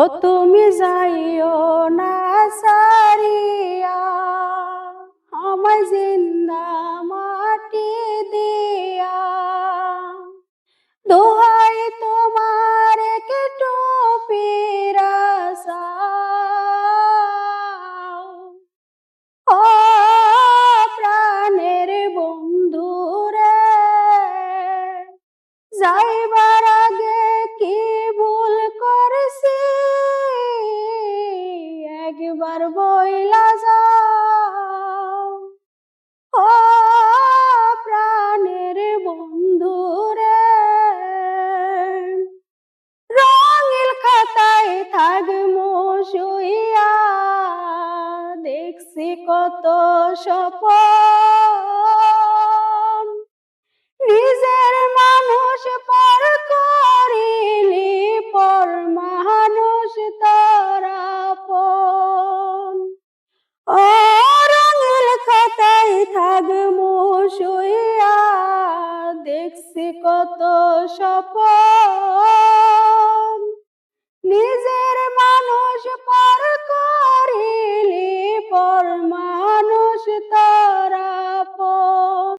ও তুমি যাইও না সারিয়া আমায় জিন্দা মাটি দিয়া, দোহাই তোমার একটু পিরাসাও। ও প্রাণের বন্ধু রে, যাইবার আগে কি ভুল করছি একবার বইলা যাও। ও প্রাণের বন্ধু রে, রঙিল খাতায় থাকবো শুইয়া, দেখছি কত স্বপন। নিজের মানুষ পর করিলি, পর মানুষ তোর আপন। ও রঙিল খাতায় থাকবো শুইয়া, দেখছি কত স্বপন। নিজের মানুষ পর